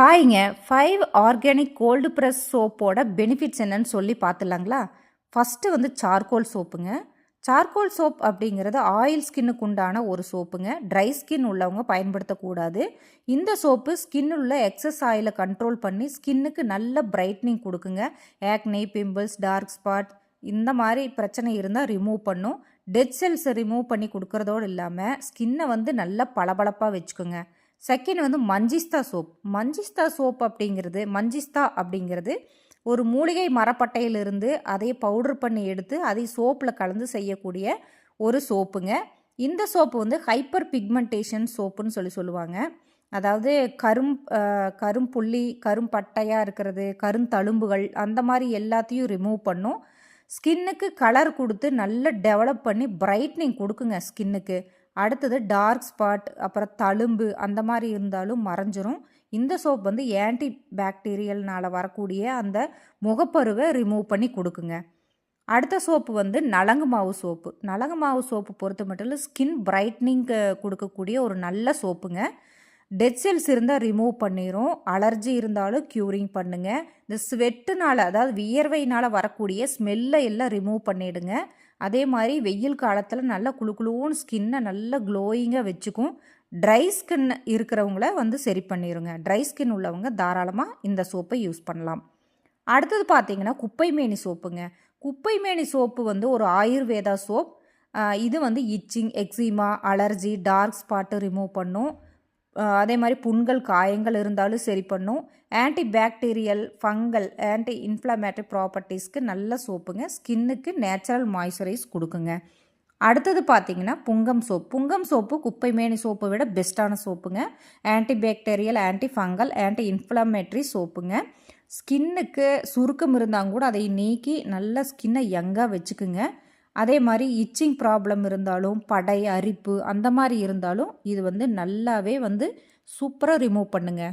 ஹாய்ங்க 5 organic cold press சோப்போட benefits என்னன்னு சொல்லி பார்த்துலாங்களா. First வந்து சார்கோல் சோப்புங்க. சார்கோல் சோப் அப்படிங்கிறது ஆயில் ஸ்கின்னுக்கு உண்டான ஒரு சோப்புங்க. ட்ரை ஸ்கின் உள்ளவங்க பயன்படுத்தக்கூடாது. இந்த சோப்பு ஸ்கின்னில் உள்ள எக்ஸஸ் ஆயிலை கண்ட்ரோல் பண்ணி ஸ்கின்னுக்கு நல்ல பிரைட்னிங் கொடுக்குங்க. ஆக்னி, பிம்பிள்ஸ், டார்க் ஸ்பாட் இந்த மாதிரி பிரச்சனை இருந்தால் ரிமூவ் பண்ணும். டெட் செல்ஸை ரிமூவ் பண்ணி கொடுக்குறதோடு இல்லாமல் ஸ்கின்னை வந்து நல்லா பளபளப்பாக வச்சுக்கோங்க. செகண்ட் வந்து மஞ்சிஸ்தா சோப் அப்படிங்கிறது ஒரு மூலிகை மரப்பட்டையிலிருந்து அதை பவுடர் பண்ணி எடுத்து அதை சோப்பில் கலந்து செய்யக்கூடிய ஒரு சோப்புங்க. இந்த சோப்பு வந்து ஹைப்பர் பிக்மெண்டேஷன் சோப்புன்னு சொல்லுவாங்க. அதாவது கரும்புள்ளி, கரும்பட்டையாக இருக்கிறது, கருந்தழும்புகள் அந்த மாதிரி எல்லாத்தையும் ரிமூவ் பண்ணும். ஸ்கின்னுக்கு கலர் கொடுத்து நல்லா டெவலப் பண்ணி பிரைட்னிங் கொடுக்குங்க ஸ்கின்னுக்கு. அடுத்தது டார்க் ஸ்பாட், அப்புறம் தழும்பு அந்த மாதிரி இருந்தாலும் மறைஞ்சிரும். இந்த சோப் வந்து ஆன்டி பாக்டீரியல்னால் வரக்கூடிய அந்த முகப்பருவை ரிமூவ் பண்ணி கொடுக்குங்க. அடுத்த சோப்பு வந்து நலங்கு மாவு சோப்பு பொறுத்த மட்டும் ஸ்கின் பிரைட்னிங் கொடுக்கக்கூடிய ஒரு நல்ல சோப்புங்க. டெட் செல்ஸ் இருந்தால் ரிமூவ் பண்ணிடும். அலர்ஜி இருந்தாலும் க்யூரிங் பண்ணுங்க. இந்த ஸ்வெட்டுனால், அதாவது வியர்வையினால் வரக்கூடிய ஸ்மெல்லை எல்லாம் ரிமூவ் பண்ணிவிடுங்க. அதே மாதிரி வெயில் காலத்தில் நல்லா குளுன்னு ஸ்கின்னை நல்லா க்ளோயிங்காக வச்சுக்கும். ட்ரை ஸ்கின் இருக்கிறவங்கள வந்து சரி பண்ணிடுங்க. ட்ரை ஸ்கின் உள்ளவங்க தாராளமாக இந்த சோப்பை யூஸ் பண்ணலாம். அடுத்தது பார்த்திங்கன்னா குப்பைமேனி சோப்புங்க. குப்பைமேனி சோப்பு வந்து ஒரு ஆயுர்வேதா சோப். இது வந்து itching, eczema, allergy, dark spot remove பண்ணும். அதே மாதிரி புண்கள், காயங்கள் இருந்தாலும் சரி பண்ணும். Anti bacterial, fungal, anti inflammatory ப்ராப்பர்ட்டிஸ்க்கு நல்ல சோப்புங்க. ஸ்கின்னுக்கு நேச்சுரல் மாய்ஸ்சரைஸ் கொடுக்குங்க. அடுத்தது பார்த்திங்கன்னா புங்கம் சோப்பு குப்பைமேனி சோப்பை விட பெஸ்ட்டான சோப்புங்க. Anti bacterial, anti fungal, anti inflammatory சோப்புங்க. ஸ்கின்னுக்கு சுருக்கம் இருந்தால் கூட அதை நீக்கி நல்ல ஸ்கின்னை யங்காக வச்சுக்குங்க. அதே மாதிரி இச்சிங் ப்ராப்ளம் இருந்தாலும், படை, அரிப்பு அந்த மாதிரி இருந்தாலும் இது வந்து நல்லாவே வந்து சூப்பராக ரிமூவ் பண்ணுங்க.